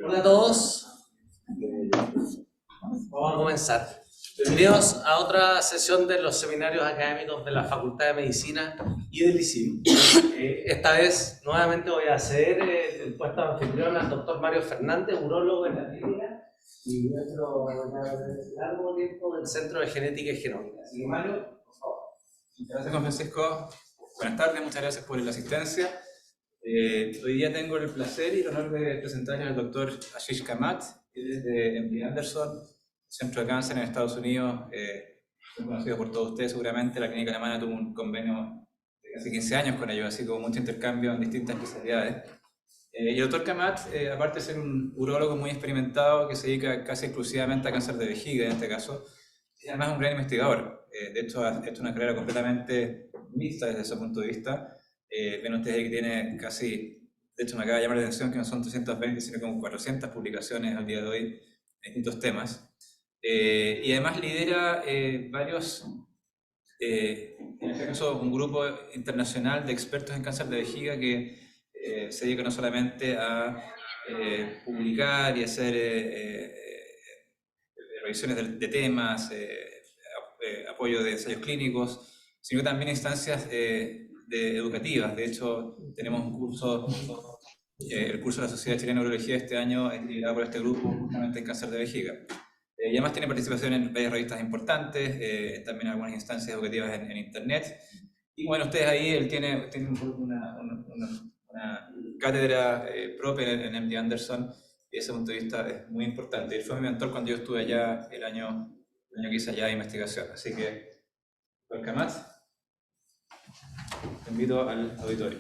Hola a todos. Vamos a comenzar. Bienvenidos a otra sesión de los seminarios académicos de la Facultad de Medicina y del Liceo. Esta vez, nuevamente, voy a hacer el puesto de anfitrión al doctor Mario Fernández, urólogo en la Clínica y nuestro largo tiempo del Centro de Genética y Genómica. Así que, Mario, por favor. Gracias, don Francisco. Buenas tardes, muchas gracias por la asistencia. Hoy día tengo el placer y el honor de presentarles al doctor Ashish Kamath, que es de MD Anderson, Centro de Cáncer en Estados Unidos, conocido por todos ustedes seguramente. La Clínica Alemana tuvo un convenio de casi 15 años con ellos, así como mucho intercambio en distintas especialidades. Y el doctor Kamath, aparte de ser un urólogo muy experimentado que se dedica casi exclusivamente a cáncer de vejiga en este caso, es además un gran investigador. De hecho, ha hecho una carrera completamente mixta desde ese punto de vista. Ven ustedes que tiene casi, de hecho me acaba de llamar la atención que no son 320, sino como 400 publicaciones al día de hoy en distintos temas. Y además lidera varios, en este caso un grupo internacional de expertos en cáncer de vejiga que se dedica no solamente a publicar y hacer revisiones de temas, apoyo de ensayos clínicos, sino también instancias educativas. De hecho, tenemos un curso, el curso de la Sociedad Chilena de Urología este año es liderado por este grupo justamente en cáncer de vejiga. Y además tiene participación en varias revistas importantes, también algunas instancias educativas en internet. Y bueno, ustedes ahí, él tiene una cátedra propia en MD Anderson, y desde ese punto de vista es muy importante. Él fue mi mentor cuando yo estuve allá el año que hice allá de investigación. Así que, doctor Kamath, te invito al auditorio.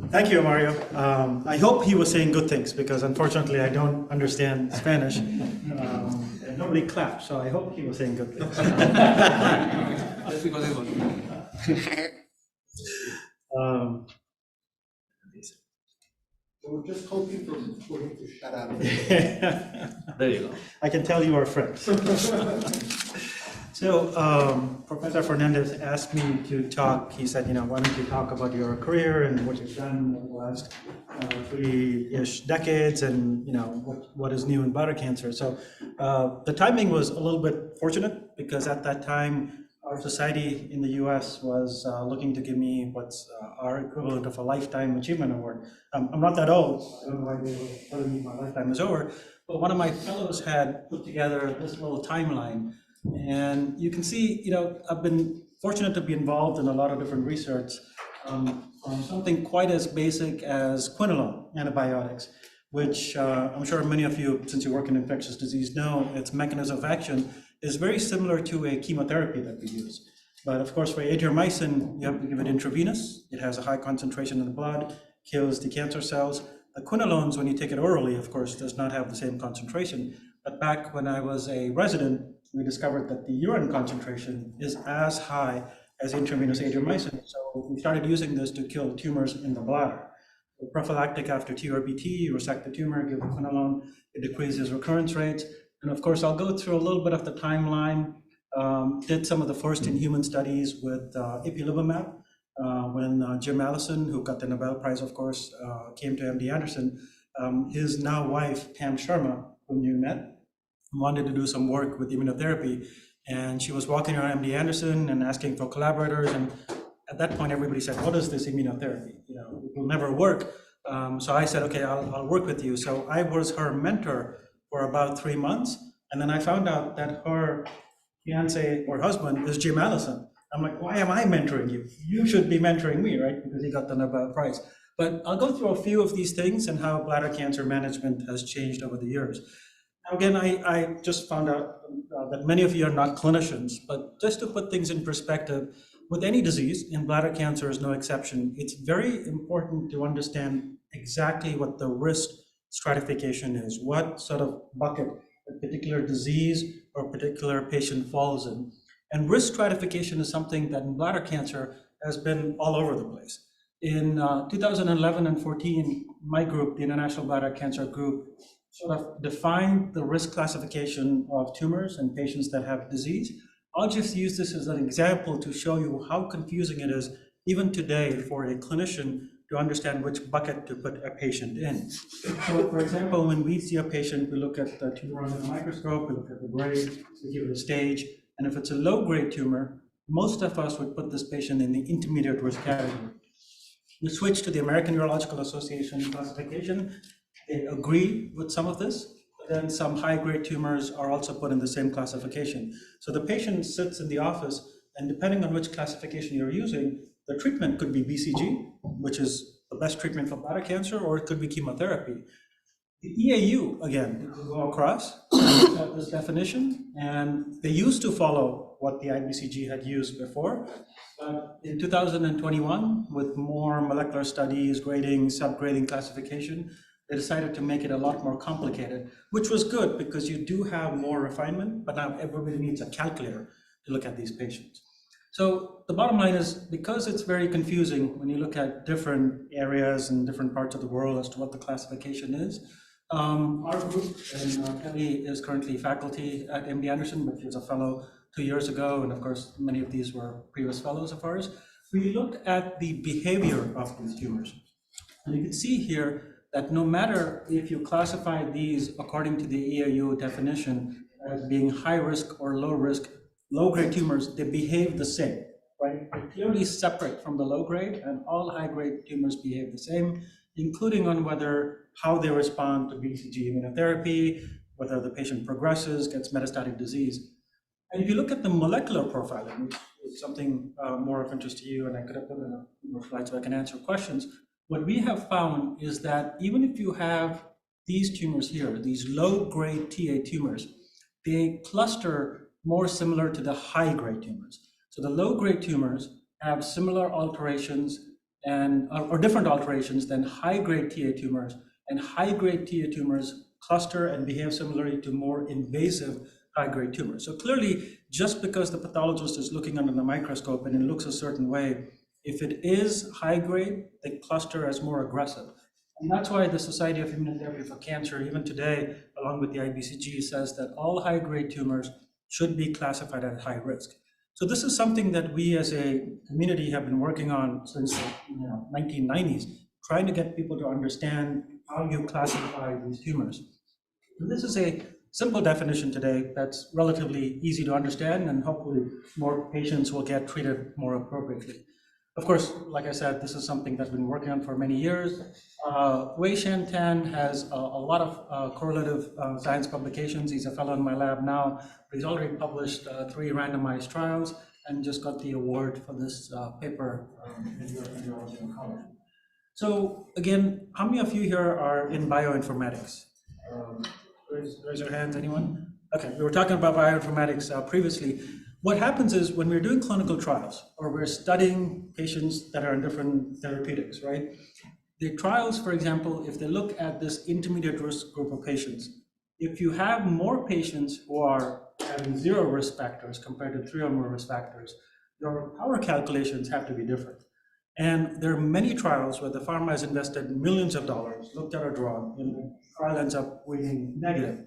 Thank you, Mario. I hope he was saying good things because unfortunately I don't understand Spanish. And nobody clapped, so I hope he was saying good things. We're just hoping for him to shut up. There you go. I can tell you are friends. So Professor Fernandez asked me to talk. He said, why don't you talk about your career and what you've done in the last 3-ish decades and, what is new in bladder cancer. So the timing was a little bit fortunate because at that time, our society in the US was looking to give me what's our equivalent of a Lifetime Achievement Award. I'm not that old. I don't know why they were telling me my lifetime is over. But one of my fellows had put together this little timeline. And you can see, I've been fortunate to be involved in a lot of different research on something quite as basic as quinolone antibiotics, which I'm sure many of you, since you work in infectious disease, know its mechanism of action is very similar to a chemotherapy that we use. But of course, for Adriamycin, you have to give it intravenous. It has a high concentration in the blood, kills the cancer cells. The quinolones, when you take it orally, of course, does not have the same concentration. But back when I was a resident, we discovered that the urine concentration is as high as intravenous Adriamycin. So we started using this to kill tumors in the bladder. So prophylactic after TURBT, you resect the tumor, give the quinolone, it decreases recurrence rates. And of course, I'll go through a little bit of the timeline. Did some of the first in human studies with ipilimumab when Jim Allison, who got the Nobel Prize, of course, came to MD Anderson. His now wife, Pam Sharma, whom you met, wanted to do some work with immunotherapy. And she was walking around MD Anderson and asking for collaborators. And at that point, everybody said, what is this immunotherapy? It will never work. So I said, okay, I'll work with you. So I was her mentor for about 3 months. And then I found out that her fiance or husband is Jim Allison. I'm like, why am I mentoring you? You should be mentoring me, right? Because he got the Nobel Prize. But I'll go through a few of these things and how bladder cancer management has changed over the years. Now, again, I just found out that many of you are not clinicians, but just to put things in perspective, with any disease, and bladder cancer is no exception, it's very important to understand exactly what the risk stratification is, what sort of bucket a particular disease or particular patient falls in. And risk stratification is something that in bladder cancer has been all over the place. In 2011 and 14, my group, the International Bladder Cancer Group, sort of defined the risk classification of tumors and patients that have disease. I'll just use this as an example to show you how confusing it is, even today, for a clinician to understand which bucket to put a patient in. So for example, when we see a patient, we look at the tumor under the microscope, we look at the grade, we give it a stage, and if it's a low-grade tumor, most of us would put this patient in the intermediate risk category. We switch to the American Urological Association classification. They agree with some of this, but then some high-grade tumors are also put in the same classification. So the patient sits in the office, and depending on which classification you're using, the treatment could be BCG, which is the best treatment for bladder cancer, or it could be chemotherapy. The EAU, again, it will go across this definition, and they used to follow what the IBCG had used before. But in 2021, with more molecular studies, grading, subgrading classification, they decided to make it a lot more complicated, which was good because you do have more refinement, but now everybody needs a calculator to look at these patients. So the bottom line is, because it's very confusing when you look at different areas and different parts of the world as to what the classification is, our group, and Kelly is currently faculty at MD Anderson, but she was a fellow 2 years ago, and of course, many of these were previous fellows of ours. We looked at the behavior of these tumors. And you can see here that no matter if you classify these according to the EAU definition as being high risk or low risk, low-grade tumors, they behave the same, right? They're clearly separate from the low-grade, and all high-grade tumors behave the same, including on how they respond to BCG immunotherapy, whether the patient progresses, gets metastatic disease. And if you look at the molecular profiling, which is something more of interest to you, and I could have put in a more slides so I can answer questions, what we have found is that even if you have these tumors here, these low-grade TA tumors, they cluster more similar to the high-grade tumors. So the low-grade tumors have similar alterations or different alterations than high-grade TA tumors, and high-grade TA tumors cluster and behave similarly to more invasive high-grade tumors. So clearly, just because the pathologist is looking under the microscope and it looks a certain way, if it is high-grade, they cluster as more aggressive. And that's why the Society of Immunotherapy for Cancer, even today, along with the IBCG, says that all high-grade tumors should be classified at high risk. So this is something that we as a community have been working on since the 1990s, trying to get people to understand how you classify these tumors. And this is a simple definition today that's relatively easy to understand, and hopefully more patients will get treated more appropriately. Of course, like I said, this is something that's been working on for many years. Wei Shan Tan has a lot of correlative science publications. He's a fellow in my lab now, but he's already published 3 randomized trials and just got the award for this paper in your college. So again, how many of you here are in bioinformatics? Raise your hands, anyone? Okay, we were talking about bioinformatics previously. What happens is when we're doing clinical trials or we're studying patients that are in different therapeutics, right? The trials, for example, if they look at this intermediate risk group of patients, if you have more patients who are having 0 risk factors compared to 3 or more risk factors, your power calculations have to be different. And there are many trials where the pharma has invested millions of dollars, looked at a drug, and the trial ends up weighing negative,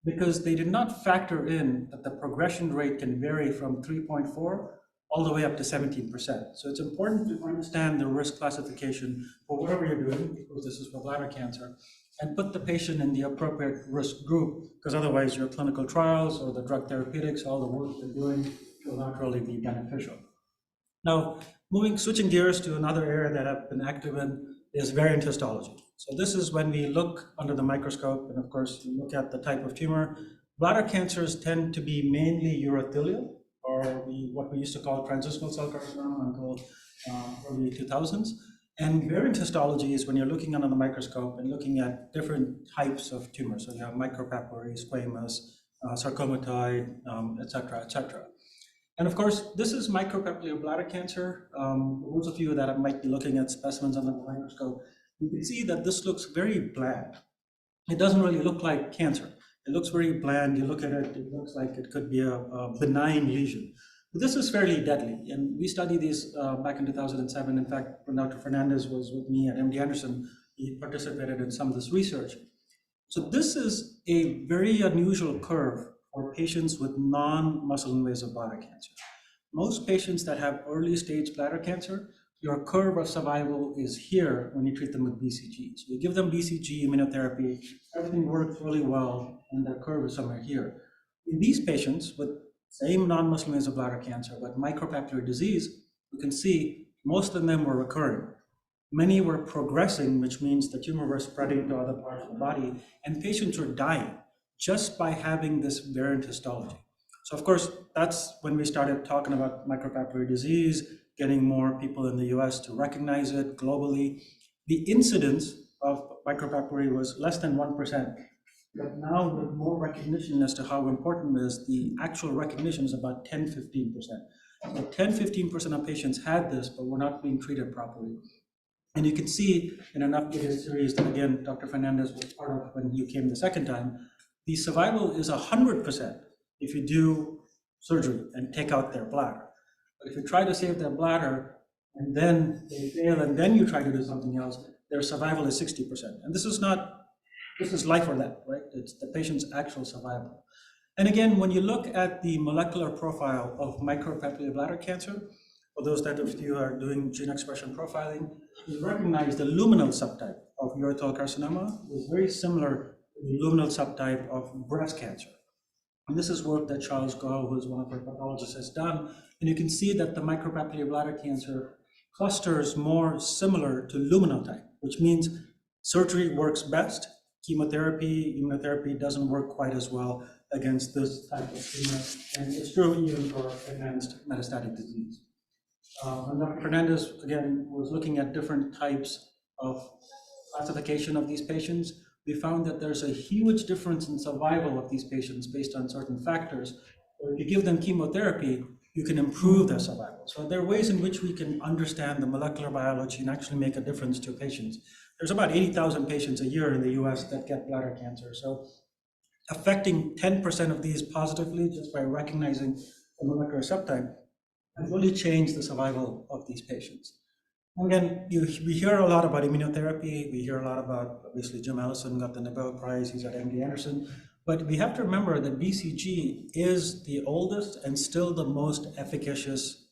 because they did not factor in that the progression rate can vary from 3.4 all the way up to 17%. So it's important to understand the risk classification for whatever you're doing, because this is for bladder cancer, and put the patient in the appropriate risk group, because otherwise your clinical trials or the drug therapeutics, all the work they're doing will not really be beneficial. Now, switching gears to another area that I've been active in is variant histology. So this is when we look under the microscope, and of course, you look at the type of tumor. Bladder cancers tend to be mainly urothelial, or what we used to call transitional cell carcinoma until early 2000s. And variant histology is when you're looking under the microscope and looking at different types of tumors. So you have micropapillary, squamous, sarcomatoid, et cetera. And of course, this is micropapillary bladder cancer. For those of you that might be looking at specimens under the microscope, you can see that this looks very bland. It doesn't really look like cancer. It looks very bland. You look at it, it looks like it could be a benign lesion. But this is fairly deadly. And we studied these back in 2007. In fact, when Dr. Fernandez was with me at MD Anderson, he participated in some of this research. So this is a very unusual curve for patients with non-muscle invasive bladder cancer. Most patients that have early stage bladder cancer your curve of survival is here when you treat them with BCG. So you give them BCG immunotherapy, everything works really well, and their curve is somewhere here. In these patients with same non-muscle invasive bladder cancer, but micropapillary disease, you can see most of them were recurring. Many were progressing, which means the tumor was spreading to other parts of the body, and patients were dying just by having this variant histology. So of course, that's when we started talking about micropapillary disease, getting more people in the US to recognize it globally. The incidence of micropapillary was less than 1%, but now with more recognition as to how important it is, the actual recognition is about 10-15%. So 10-15% of patients had this, but were not being treated properly. And you can see in an updated series that, again, Dr. Fernandez was part of when you came the second time, the survival is 100% if you do surgery and take out their bladder. But if you try to save their bladder and then they fail and then you try to do something else, their survival is 60%. And this is life or death, right? It's the patient's actual survival. And again, when you look at the molecular profile of micropapillary bladder cancer, for those of you are doing gene expression profiling, you recognize the luminal subtype of urothelial carcinoma is very similar to the luminal subtype of breast cancer. And this is work that Charles Gall, who is one of our pathologists, has done. And you can see that the micropapillary bladder cancer clusters more similar to luminal type, which means surgery works best. Chemotherapy, immunotherapy doesn't work quite as well against this type of tumor. And it's true even for advanced metastatic disease. And Dr. Fernandez, again, was looking at different types of classification of these patients. We found that there's a huge difference in survival of these patients based on certain factors. But if you give them chemotherapy, you can improve their survival. So there are ways in which we can understand the molecular biology and actually make a difference to patients. There's about 80,000 patients a year in the US that get bladder cancer. So affecting 10% of these positively just by recognizing the molecular subtype has really changed the survival of these patients. Again, we hear a lot about immunotherapy. We hear a lot about, obviously, Jim Allison got the Nobel Prize. He's at MD Anderson. But we have to remember that BCG is the oldest and still the most efficacious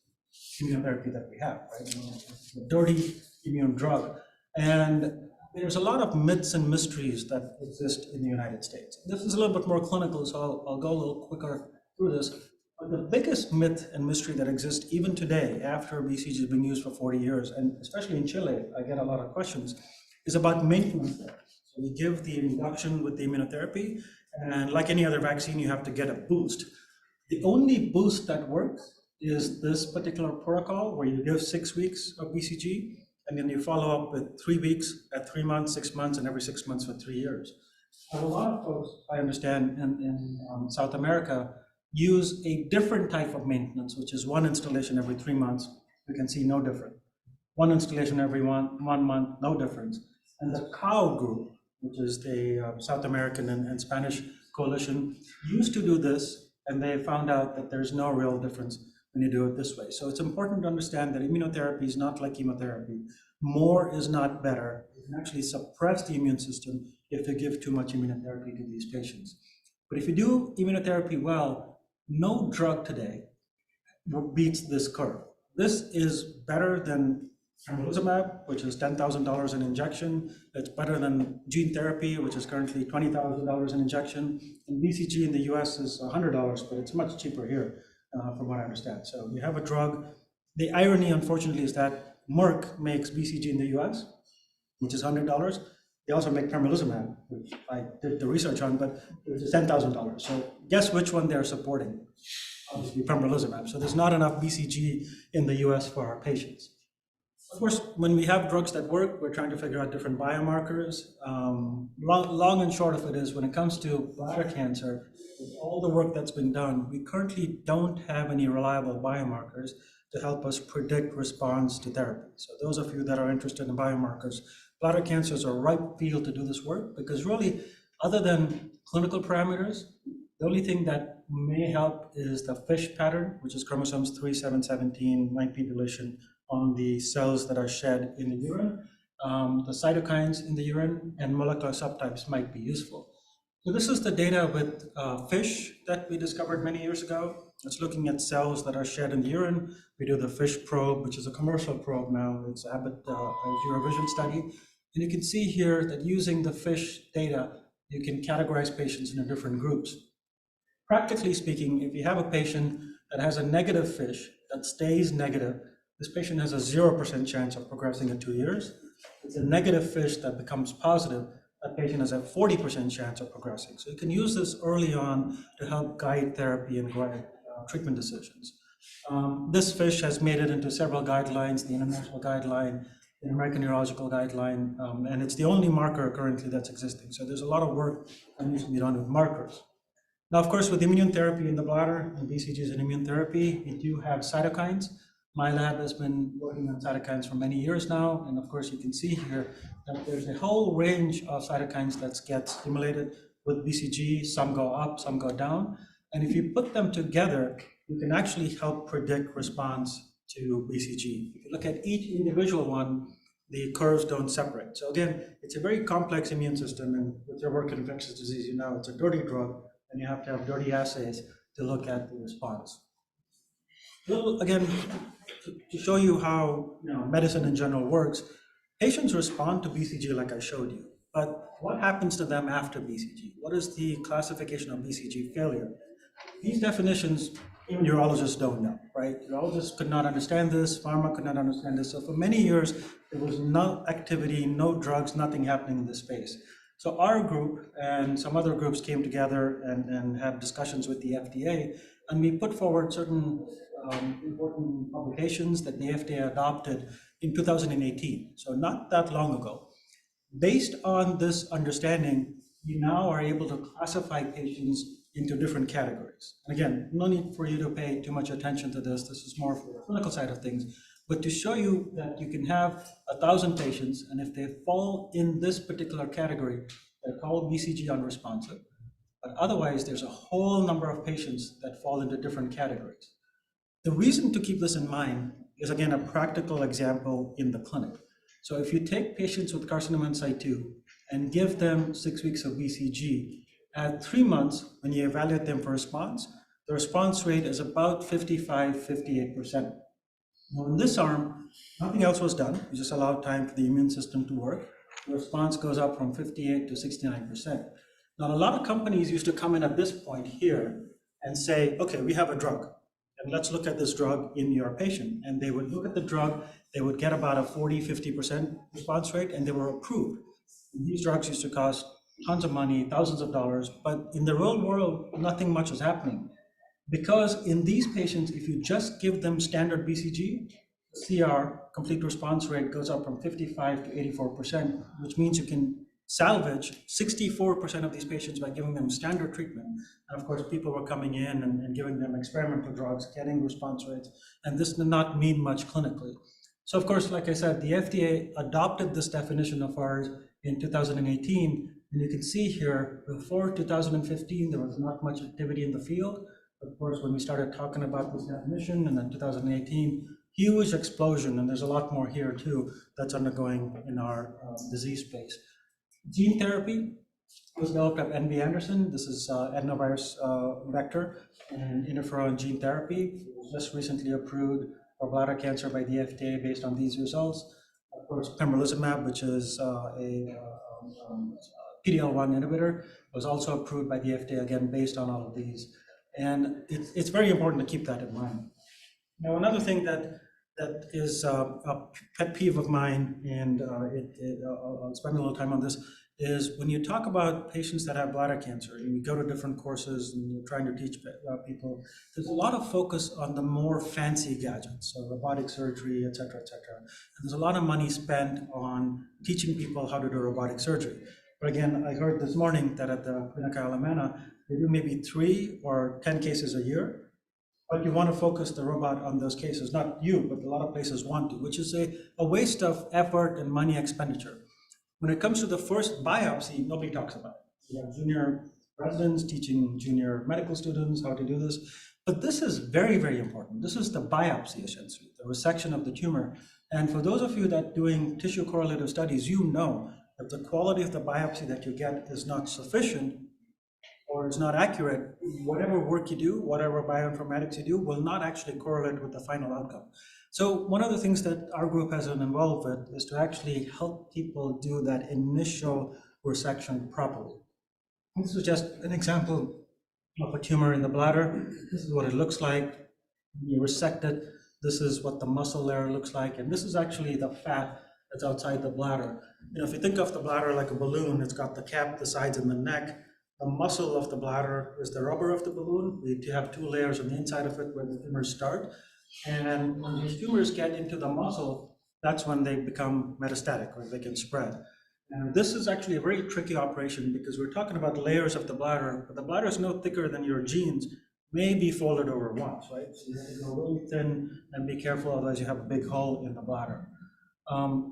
immunotherapy that we have, right? It's a dirty immune drug. And there's a lot of myths and mysteries that exist in the United States. This is a little bit more clinical, so I'll go a little quicker through this. But the biggest myth and mystery that exists even today, after BCG has been used for 40 years, and especially in Chile, I get a lot of questions, is about maintenance. So we give the induction with the immunotherapy, and like any other vaccine, you have to get a boost. The only boost that works is this particular protocol where you give 6 weeks of BCG, and then you follow up with 3 weeks at 3 months, 6 months, and every 6 months for 3 years. And a lot of folks, I understand, in South America, use a different type of maintenance, which is 1 installation every 3 months. You can see no difference. 1 installation every one month, no difference. And the COW group, which is the South American and Spanish coalition, used to do this, and they found out that there's no real difference when you do it this way. So it's important to understand that immunotherapy is not like chemotherapy. More is not better. You can actually suppress the immune system if you give too much immunotherapy to these patients. But if you do immunotherapy well, no drug today beats this curve. This is better than pembrolizumab, which is $10,000 an injection. It's better than gene therapy, which is currently $20,000 an injection. And BCG in the US is $100, but it's much cheaper here, from what I understand. So you have a drug. The irony, unfortunately, is that Merck makes BCG in the US, which is $100. They also make pembrolizumab, which I did the research on, but it's $10,000. So guess which one they're supporting? Obviously pembrolizumab. So there's not enough BCG in the US for our patients. Of course, when we have drugs that work, we're trying to figure out different biomarkers. Long and short of it is, when it comes to bladder cancer, with all the work that's been done, we currently don't have any reliable biomarkers to help us predict response to therapy. So those of you that are interested in biomarkers, bladder cancer is a ripe field to do this work, because really, other than clinical parameters, the only thing that may help is the FISH pattern, which is chromosomes 3, 7, 17, 9p deletion on the cells that are shed in the urine. The cytokines in the urine and molecular subtypes might be useful. So this is the data with FISH that we discovered many years ago. It's looking at cells that are shed in the urine. We do the FISH probe, which is a commercial probe now. It's Abbott Eurovision study. And you can see here that using the FISH data, you can categorize patients into different groups. Practically speaking, if you have a patient that has a negative FISH that stays negative, this patient has a 0% chance of progressing in 2 years. It's a negative FISH that becomes positive, that patient has a 40% chance of progressing. So you can use this early on to help guide therapy and guide treatment decisions. This FISH has made it into several guidelines, the International Guideline, the American Neurological Guideline, and it's the only marker currently that's existing. So there's a lot of work that needs to be done with markers. Now, of course, with immune therapy in the bladder, and BCG is an immune therapy, we do have cytokines. My lab has been working on cytokines for many years now, and of course, you can see here that there's a whole range of cytokines that get stimulated with BCG. Some go up, some go down, and if you put them together, you can actually help predict response to BCG. If you look at each individual one, the curves don't separate. So again, it's a very complex immune system, and with your work in infectious disease, you know it's a dirty drug, and you have to have dirty assays to look at the response. Again, to show you how medicine in general works, patients respond to BCG like I showed you, but what happens to them after BCG? What is the classification of BCG failure? These definitions, even urologists don't know, right? Urologists could not understand this, pharma could not understand this. So for many years, there was no activity, no drugs, nothing happening in this space. So our group and some other groups came together and had discussions with the FDA, and we put forward certain important publications that the FDA adopted in 2018, so not that long ago. Based on this understanding, we now are able to classify patients into different categories. And again, no need for you to pay too much attention to this. This is more for the clinical side of things. But to show you that you can have 1,000 patients, and if they fall in this particular category, they're called BCG unresponsive. But otherwise, there's a whole number of patients that fall into different categories. The reason to keep this in mind is, again, a practical example in the clinic. So if you take patients with carcinoma in situ and give them 6 weeks of BCG, at 3 months, when you evaluate them for response, the response rate is about 55–58%. Now in this arm, nothing else was done. You just allowed time for the immune system to work. The response goes up from 58 to 69%. Now a lot of companies used to come in at this point here and say, okay, we have a drug, and let's look at this drug in your patient. And they would look at the drug, they would get about a 40–50% response rate, and they were approved. And these drugs used to cost tons of money, thousands of dollars, but in the real world, nothing much is happening. Because in these patients, if you just give them standard BCG, CR, complete response rate, goes up from 55 to 84%, which means you can salvage 64% of these patients by giving them standard treatment. And of course, people were coming in and giving them experimental drugs, getting response rates, and this did not mean much clinically. So of course, like I said, the FDA adopted this definition of ours in 2018, and you can see here, before 2015, there was not much activity in the field. Of course, when we started talking about this definition, and then 2018, huge explosion, and there's a lot more here too that's undergoing in our disease space. Gene therapy was developed at NB Anderson. This is adenovirus vector and interferon gene therapy. It was just recently approved for bladder cancer by the FDA based on these results. Of course, pembrolizumab, which is a PD-L1 inhibitor, was also approved by the FDA, again, based on all of these. And it's very important to keep that in mind. Now, another thing that is a pet peeve of mine, and I'll spend a little time on this, is when you talk about patients that have bladder cancer, and you go to different courses and you're trying to teach people, there's a lot of focus on the more fancy gadgets, so robotic surgery, et cetera, et cetera. And there's a lot of money spent on teaching people how to do robotic surgery. But again, I heard this morning that at the Clínica Alemana, they do maybe 3 or 10 cases a year, but you want to focus the robot on those cases, not you, but a lot of places want to, which is a waste of effort and money expenditure. When it comes to the first biopsy, nobody talks about it. We have junior residents teaching junior medical students how to do this, but this is very, very important. This is the biopsy, essentially, the resection of the tumor. And for those of you that doing tissue correlative studies, you know that the quality of the biopsy that you get is not sufficient or it's not accurate, whatever work you do, whatever bioinformatics you do, will not actually correlate with the final outcome. So one of the things that our group has been involved with is to actually help people do that initial resection properly. This is just an example of a tumor in the bladder. This is what it looks like. You resect it. This is what the muscle layer looks like, and this is actually the fat that's outside the bladder. You know, if you think of the bladder like a balloon, it's got the cap, the sides, and the neck. The muscle of the bladder is the rubber of the balloon. We do have two layers on the inside of it where the tumors start. And when these tumors get into the muscle, that's when they become metastatic, or they can spread. And this is actually a very tricky operation because we're talking about layers of the bladder, but the bladder is no thicker than your jeans, may be folded over once, right? So you have to go really thin and be careful, otherwise you have a big hole in the bladder.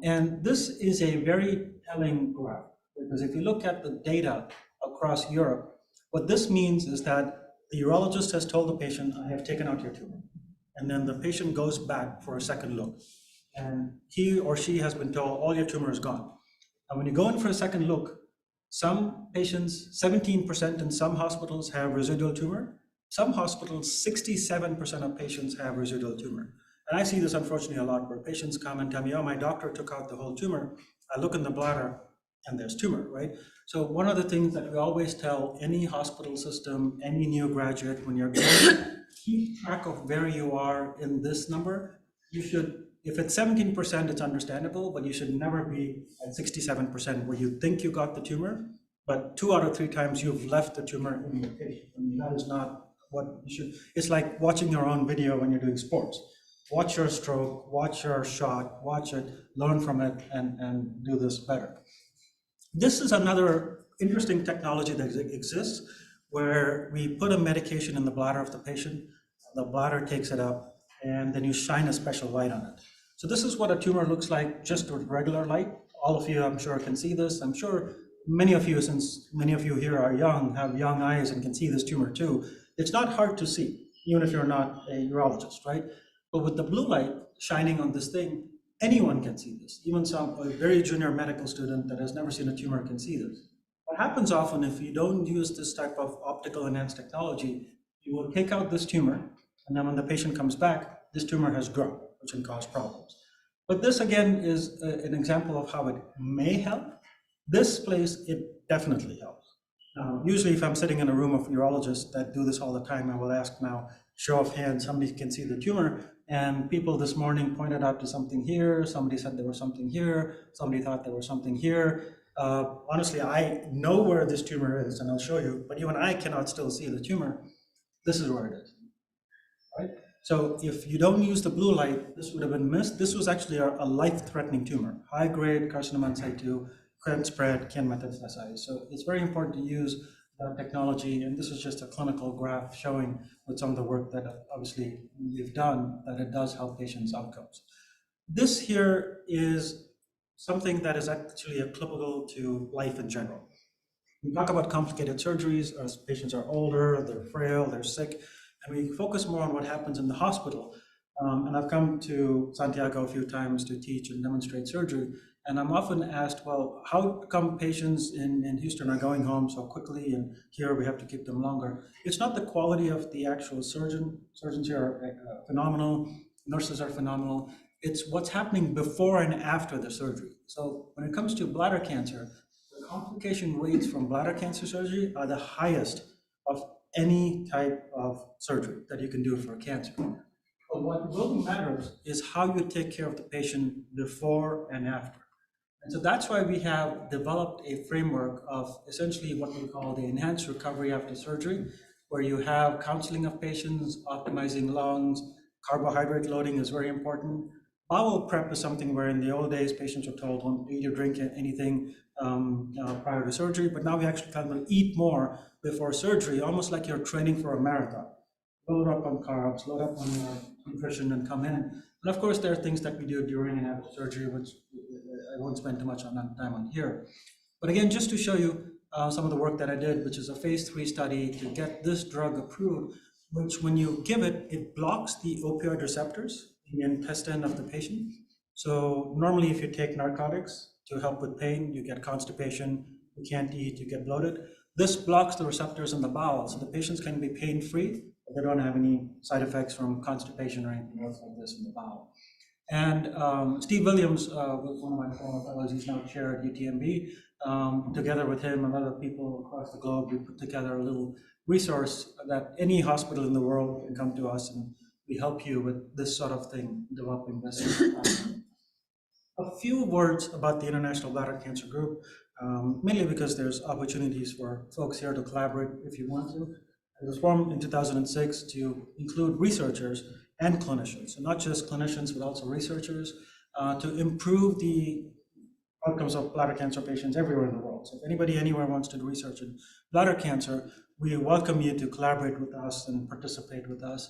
And this is a very telling graph, because if you look at the data across Europe, what this means is that the urologist has told the patient, I have taken out your tumor. And then the patient goes back for a second look. And he or she has been told, all your tumor is gone. And when you go in for a second look, some patients, 17% in some hospitals have residual tumor. Some hospitals, 67% of patients have residual tumor. And I see this unfortunately a lot where patients come and tell me, oh, my doctor took out the whole tumor. I look in the bladder and there's tumor, right? So one of the things that we always tell any hospital system, any new graduate, when you're going, keep track of where you are in this number. You should, if it's 17%, it's understandable, but you should never be at 67% where you think you got the tumor, but 2 out of 3 times you've left the tumor in your patient. I mean, that is not what you should. It's like watching your own video when you're doing sports. Watch your stroke, watch your shot, watch it, learn from it, and do this better. This is another interesting technology that exists where we put a medication in the bladder of the patient, the bladder takes it up, and then you shine a special light on it. So this is what a tumor looks like just with regular light. All of you, I'm sure, can see this. I'm sure many of you, since many of you here are young, have young eyes and can see this tumor too. It's not hard to see, even if you're not a urologist, right? But with the blue light shining on this thing, anyone can see this. Even a very junior medical student that has never seen a tumor can see this. What happens often if you don't use this type of optical enhanced technology, you will take out this tumor, and then when the patient comes back, this tumor has grown, which can cause problems. But this again is an example of how it may help. This place, it definitely helps. Usually if I'm sitting in a room of urologists that do this all the time, I will ask now, show of hands, somebody can see the tumor, and people this morning pointed out to something here, somebody said there was something here, somebody thought there was something here. Honestly, I know where this tumor is, and I'll show you, but even I cannot still see the tumor. This is where it is, right? So if you don't use the blue light, this would have been missed. This was actually a life-threatening tumor, high-grade carcinoma in situ, can spread, can metastasize. So it's very important to use technology, and this is just a clinical graph showing with some of the work that obviously we've done that it does help patients' outcomes. This here is something that is actually applicable to life in general. We talk about complicated surgeries as patients are older, they're frail, they're sick, and we focus more on what happens in the hospital. And I've come to Santiago a few times to teach and demonstrate surgery, and I'm often asked, well, how come patients in Houston are going home so quickly, and here we have to keep them longer? It's not the quality of the actual surgeon. Surgeons here are phenomenal, nurses are phenomenal. It's what's happening before and after the surgery. So when it comes to bladder cancer, the complication rates from bladder cancer surgery are the highest of any type of surgery that you can do for cancer. But what really matters is how you take care of the patient before and after. And so that's why we have developed a framework of essentially what we call the enhanced recovery after surgery, where you have counseling of patients, optimizing lungs, carbohydrate loading is very important. Bowel prep is something where in the old days, patients were told don't eat or drink anything prior to surgery, but now we actually tell them eat more before surgery, almost like you're training for a marathon. Load up on carbs, load up on nutrition, and come in. And of course, there are things that we do during and after surgery, which I won't spend too much time on here. But again, just to show you some of the work that I did, which is a phase 3 study to get this drug approved, which when you give it, it blocks the opioid receptors in the intestine of the patient. So normally if you take narcotics to help with pain, you get constipation, you can't eat, you get bloated. This blocks the receptors in the bowel, so the patients can be pain-free, but they don't have any side effects from constipation or anything else like this in the bowel. And Steve Williams was one of my former fellows. He's now chair at UTMB. Together with him and other people across the globe, we put together a little resource that any hospital in the world can come to us, and we help you with this sort of thing, developing this. A few words about the International Bladder Cancer Group, mainly because there's opportunities for folks here to collaborate if you want to. It was formed in 2006 to include researchers and clinicians, so not just clinicians, but also researchers, to improve the outcomes of bladder cancer patients everywhere in the world. So if anybody anywhere wants to do research in bladder cancer, we welcome you to collaborate with us and participate with us.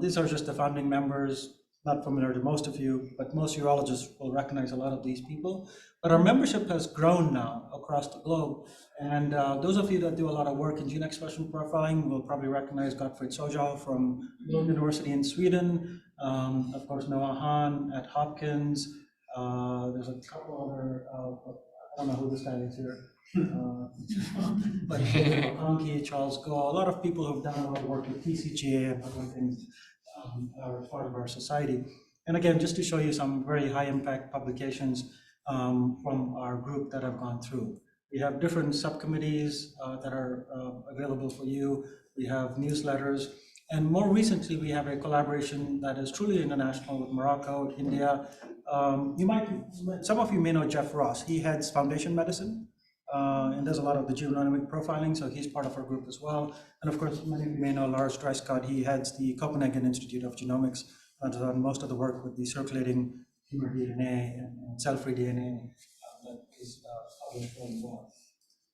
These are just the founding members, not familiar to most of you, but most urologists will recognize a lot of these people. But our membership has grown now across the globe. And those of you that do a lot of work in gene expression profiling will probably recognize Gottfried Sojal from Lund University in Sweden, of course Noah Hahn at Hopkins. There's a couple other, I don't know who this guy is here, but Anki, Charles Go, a lot of people who've done a lot of work with TCGA and other things are part of our society. And again, just to show you some very high impact publications from our group that have gone through. We have different subcommittees that are available for you. We have newsletters. And more recently, we have a collaboration that is truly international with Morocco, India. Some of you may know Jeff Ross. He heads Foundation Medicine and does a lot of the genomic profiling, so he's part of our group as well. And of course, many of you may know Lars Dreisskott. He heads the Copenhagen Institute of Genomics, and does most of the work with the circulating tumor DNA and cell-free DNA that is published as well.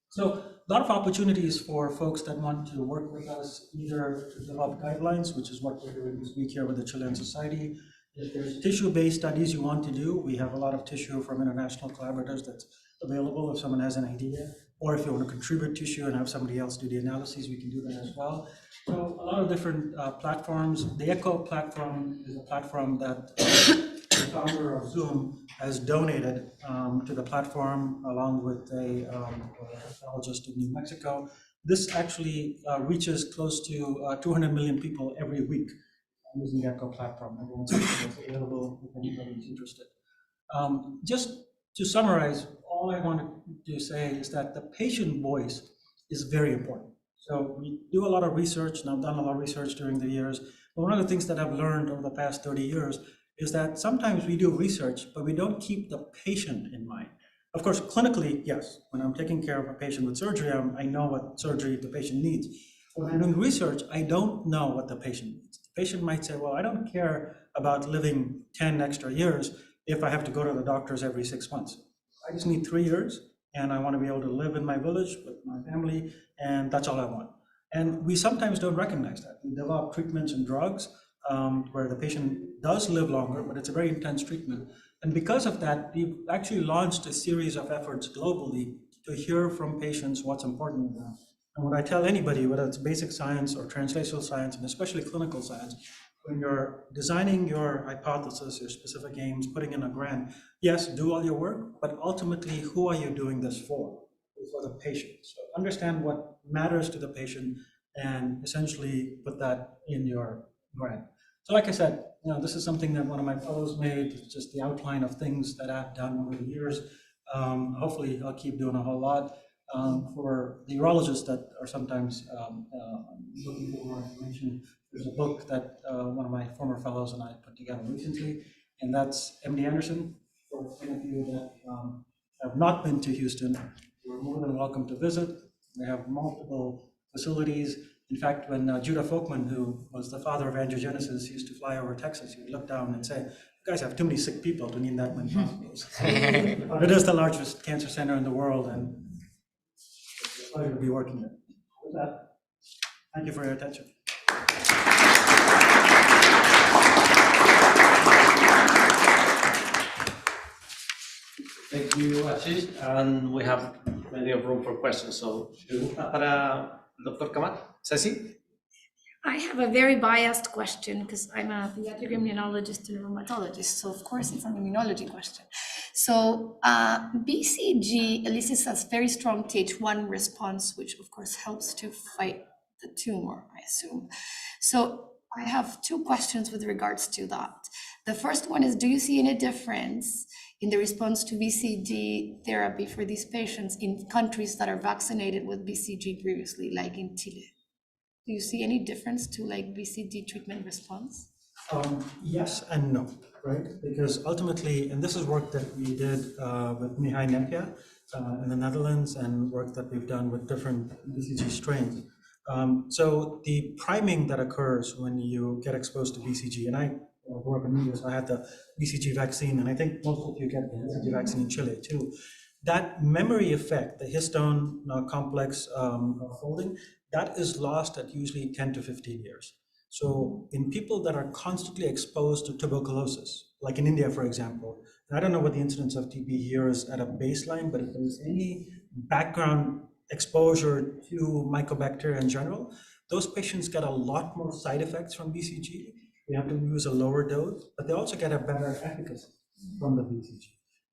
So a lot of opportunities for folks that want to work with us, either to develop guidelines, which is what we're doing this week here with the Chilean Society. If there's tissue-based studies you want to do, we have a lot of tissue from international collaborators that's available if someone has an idea. Or if you want to contribute tissue and have somebody else do the analyses, we can do that as well. So a lot of different platforms. The ECHO platform is a platform that the founder of Zoom has donated to the platform along with a pathologist in New Mexico. This actually reaches close to 200 million people every week using the ECHO platform. Everyone's available if anybody's interested. Just to summarize, all I wanted to say is that the patient voice is very important. So we do a lot of research, and I've done a lot of research during the years. But one of the things that I've learned over the past 30 years is that sometimes we do research, but we don't keep the patient in mind. Of course, clinically, yes, when I'm taking care of a patient with surgery, I know what surgery the patient needs. When I'm doing research, I don't know what the patient needs. The patient might say, well, I don't care about living 10 extra years if I have to go to the doctors every 6 months. I just need 3 years, and I want to be able to live in my village with my family, and that's all I want. And we sometimes don't recognize that. We develop treatments and drugs where the patient does live longer, but it's a very intense treatment. And because of that, we've actually launched a series of efforts globally to hear from patients what's important to them. And what I tell anybody, whether it's basic science or translational science, and especially clinical science, when you're designing your hypothesis, your specific aims, putting in a grant, yes, do all your work, but ultimately, who are you doing this for? It's for the patient. So understand what matters to the patient and essentially put that in your grant. So like I said, this is something that one of my fellows made. It's just the outline of things that I've done over the years. Hopefully I'll keep doing a whole lot. For the urologists that are sometimes looking for more information, there's a book that one of my former fellows and I put together recently, and that's MD Anderson. For any of you that have not been to Houston, you're more than welcome to visit. They have multiple facilities. In fact, when Judah Folkman, who was the father of angiogenesis, used to fly over Texas, he would look down and say, "You guys have too many sick people to need that many hospitals." But it is the largest cancer center in the world, and it's a pleasure to be working there. With that, thank you for your attention. Thank you, Ashish, and we have plenty of room for questions. So, ¿preguntas para el Dr. Kamat? Ceci? I have a very biased question because I'm a pediatric immunologist and rheumatologist, so of course it's an immunology question. So BCG elicits a very strong Th1 response, which of course helps to fight the tumor, I assume. So I have two questions with regards to that. The first one is, do you see any difference in the response to BCG therapy for these patients in countries that are vaccinated with BCG previously, like in Chile? Do you see any difference to like BCG treatment response? Yes and no, right? Because ultimately, and this is work that we did with Mihai Nempia in the Netherlands, and work that we've done with different BCG strains. So the priming that occurs when you get exposed to BCG, and I grew up in India, so I had the BCG vaccine, and I think most of you get the BCG vaccine in Chile too. That memory effect, the histone complex folding, that is lost at usually 10 to 15 years. So in people that are constantly exposed to tuberculosis, like in India, for example, and I don't know what the incidence of TB here is at a baseline, but if there's any background exposure to mycobacteria in general, those patients get a lot more side effects from BCG. We have to use a lower dose, but they also get a better efficacy from the BCG.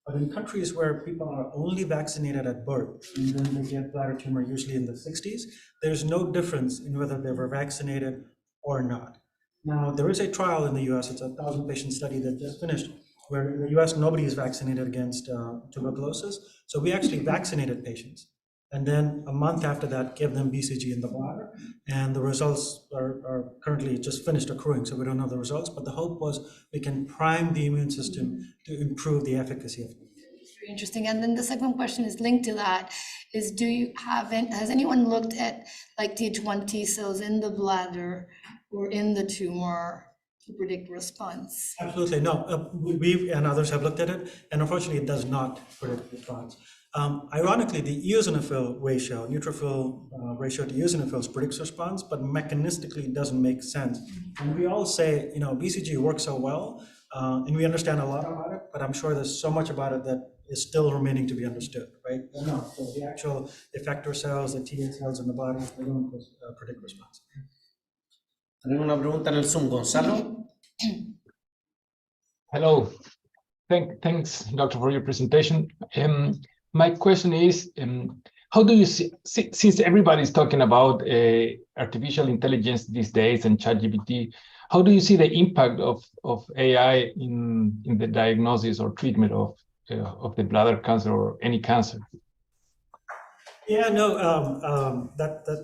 But in countries where people are only vaccinated at birth, and then they get bladder tumor usually in the 60s, there's no difference in whether they were vaccinated or not. Now, there is a trial in the US, it's a 1,000-patient study that just finished, where in the US, nobody is vaccinated against tuberculosis. So we actually vaccinated patients. And then a month after that, gave them BCG in the bladder. And the results are currently just finished accruing, so we don't know the results. But the hope was we can prime the immune system to improve the efficacy of it. Very interesting. And then the second question is linked to that, is has anyone looked at like Th1 T cells in the bladder or in the tumor to predict response? Absolutely, no. We and others have looked at it, and unfortunately it does not predict response. Ironically, the eosinophil ratio, neutrophil ratio to eosinophils predicts response, but mechanistically it doesn't make sense. And we all say, BCG works so well, and we understand a lot about it, but I'm sure there's so much about it that is still remaining to be understood, right? No, so the actual effector cells, the T cells in the body, they don't predict response. Tenemos una pregunta en el Zoom, Gonzalo. Hello. Thanks, Doctor, for your presentation. My question is, how do you see, since everybody's talking about artificial intelligence these days and ChatGPT, how do you see the impact of AI in the diagnosis or treatment of the bladder cancer or any cancer? Yeah, no,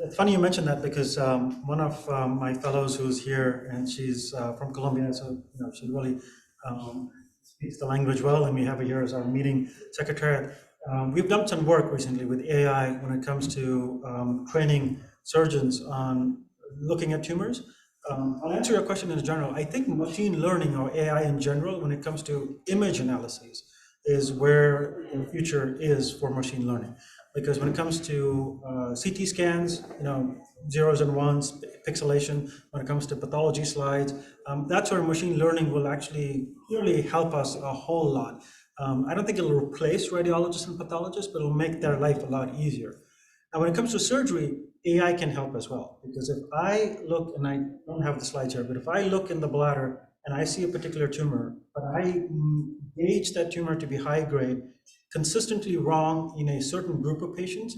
it's funny you mentioned that, because one of my fellows who's here, and she's from Colombia, so she really speaks the language well, and we have her here as our meeting secretariat. We've done some work recently with AI when it comes to training surgeons on looking at tumors. I'll answer your question in general. I think machine learning, or AI in general, when it comes to image analyses, is where the future is for machine learning. Because when it comes to CT scans, zeros and ones, pixelation, when it comes to pathology slides, that's where machine learning will actually really help us a whole lot. I don't think it'll replace radiologists and pathologists, but it'll make their life a lot easier. Now, when it comes to surgery, AI can help as well. Because if I look, and I don't have the slides here, but if I look in the bladder and I see a particular tumor, but I gauge that tumor to be high grade, consistently wrong in a certain group of patients,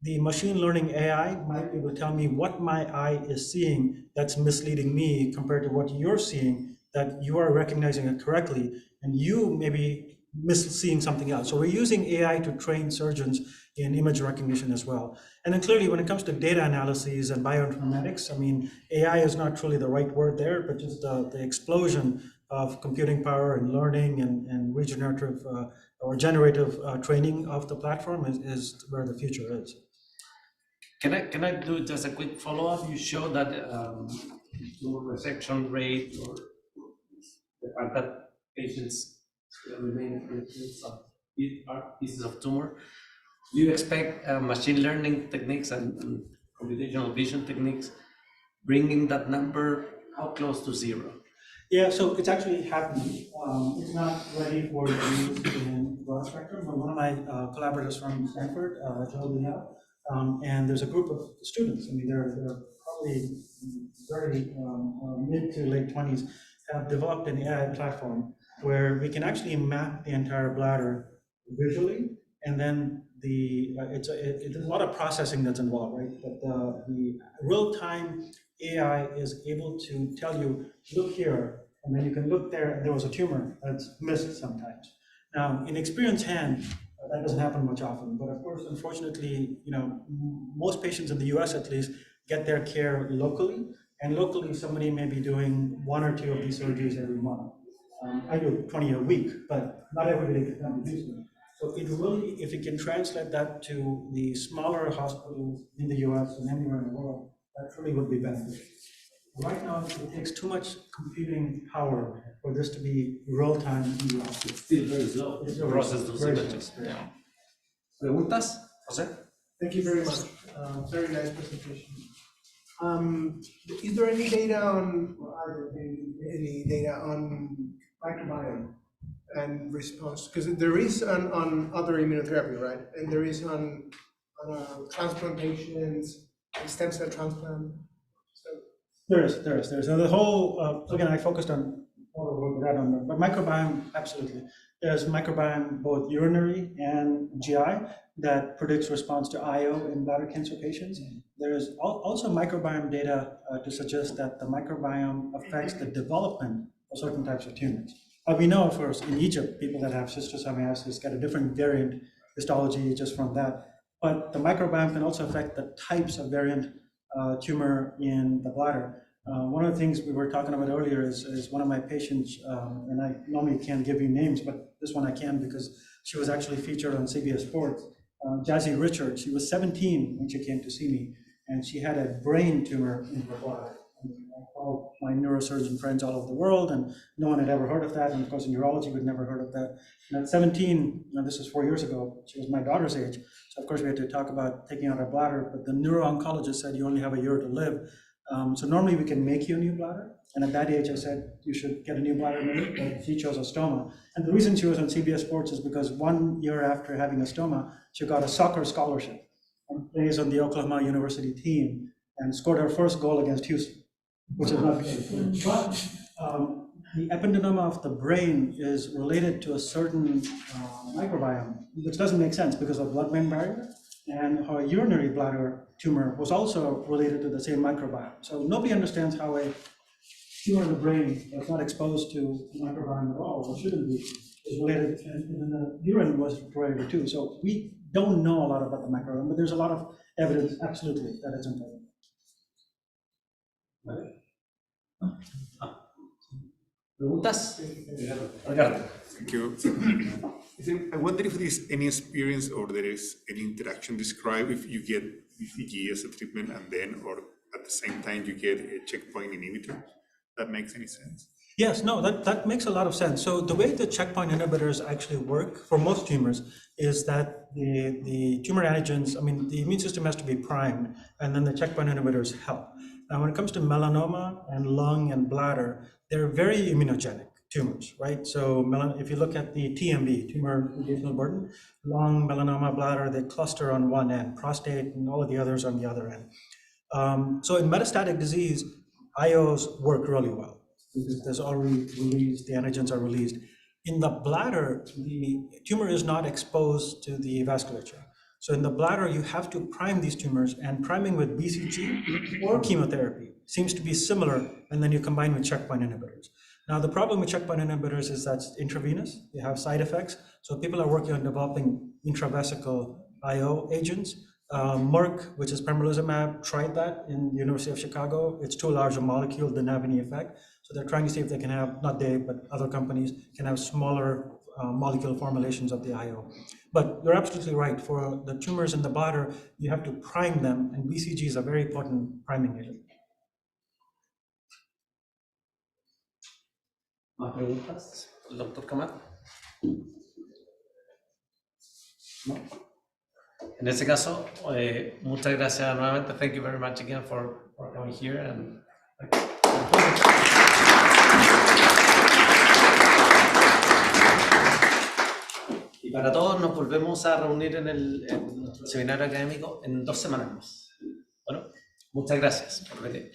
the machine learning AI might be able to tell me what my eye is seeing that's misleading me compared to what you're seeing, that you are recognizing it correctly, and you may be seeing something else. So we're using AI to train surgeons in image recognition as well. And then clearly, when it comes to data analyses and bioinformatics, I mean, AI is not truly the right word there, but just the explosion of computing power and learning and regenerative or generative training of the platform is where the future is. Can I do just a quick follow-up? You showed that low resection rate, or the fact that patients remain pieces of tumor. Do you expect machine learning techniques and computational vision techniques bringing that number how close to zero? Yeah, so it's actually happening. It's not ready for use in broad spectrum, but one of my collaborators from Stanford, Joe Leal, and there's a group of students. I mean, they're probably very mid to late 20s, have developed an AI platform where we can actually map the entire bladder visually, and then there's a lot of processing that's involved, right? But the real-time AI is able to tell you, look here, and then you can look there, there was a tumor that's missed sometimes. Now, in experienced hand, that doesn't happen much often, but of course, unfortunately, most patients in the US at least get their care locally, and locally somebody may be doing 1 or 2 of these surgeries every month. I do 20 a week, but not everybody can do so. So it really, if you can translate that to the smaller hospitals in the US and anywhere in the world, that really would be beneficial. Right now, it takes too much computing power for this to be real-time in the hospital. It's still very slow. It's The process those very images. slow. Yeah. ¿Preguntas, José? Thank you very much. Very nice presentation. Is there any data on, or are there any data on microbiome and response? Because there is on other immunotherapy, right? And there is on transplantations, stem cell transplant. So There is. Now the whole, again, I focused on all the work that on that, but microbiome, absolutely. There's microbiome, both urinary and GI, that predicts response to IO in bladder cancer patients. There is also microbiome data to suggest that the microbiome affects the development of certain types of tumors. We know, of course, in Egypt, people that have schistosomiasis get a different variant histology just from that. But the microbiome can also affect the types of variant tumor in the bladder. One of the things we were talking about earlier is one of my patients, and I normally can't give you names, but this one I can because she was actually featured on CBS Sports. Jazzy Richards, she was 17 when she came to see me, and she had a brain tumor in her bladder. I called my neurosurgeon friends all over the world, and no one had ever heard of that. And of course, in urology, we'd never heard of that. And at 17, this was 4 years ago, she was my daughter's age. So of course, we had to talk about taking out her bladder, but the neuro-oncologist said you only have a year to live. So normally we can make you a new bladder. And at that age, I said, you should get a new bladder made, but she chose a stoma. And the reason she was on CBS Sports is because 1 year after having a stoma, she got a soccer scholarship and plays on the Oklahoma University team and scored her first goal against Houston, which is not the case. But the ependynoma of the brain is related to a certain microbiome, which doesn't make sense because of blood-brain barrier. And her urinary bladder tumor was also related to the same microbiome. So nobody understands how a tumor in the brain that's not exposed to the microbiome at all, or shouldn't be, is related, and the urine was related too. So we don't know a lot about the microbiome, but there's a lot of evidence, absolutely, that it's important. ¿Preguntas? Ricardo. Thank you. I wonder if there is any experience or there is any interaction described if you get BCG as a treatment and then, or at the same time, you get a checkpoint inhibitor. That makes any sense? Yes, no, that makes a lot of sense. So the way the checkpoint inhibitors actually work for most tumors is that the tumor antigens, the immune system has to be primed, and then the checkpoint inhibitors help. Now, when it comes to melanoma and lung and bladder, they're very immunogenic tumors, right? So if you look at the TMB, tumor mutational burden, lung, melanoma, bladder, they cluster on one end, prostate, and all of the others on the other end. So in metastatic disease, IOs work really well because there's already released, the antigens are released. In the bladder, the tumor is not exposed to the vasculature. So in the bladder, you have to prime these tumors, and priming with BCG or chemotherapy seems to be similar, and then you combine with checkpoint inhibitors. Now, the problem with checkpoint inhibitors is that's intravenous, they have side effects. So people are working on developing intravesical IO agents. Merck, which is pembrolizumab, tried that in the University of Chicago. It's too large a molecule, didn't have any effect. So they're trying to see if they can have, not they, but other companies can have smaller molecule formulations of the IO. But you're absolutely right. For the tumors in the bladder, you have to prime them, and BCG is a very potent priming agent. ¿Más preguntas? ¿El doctor Kamat? ¿No? En ese caso, muchas gracias nuevamente. Thank you very much again for coming here. And y para todos, nos volvemos a reunir en nuestro seminario académico en 2 semanas más. Bueno, Muchas gracias por venir.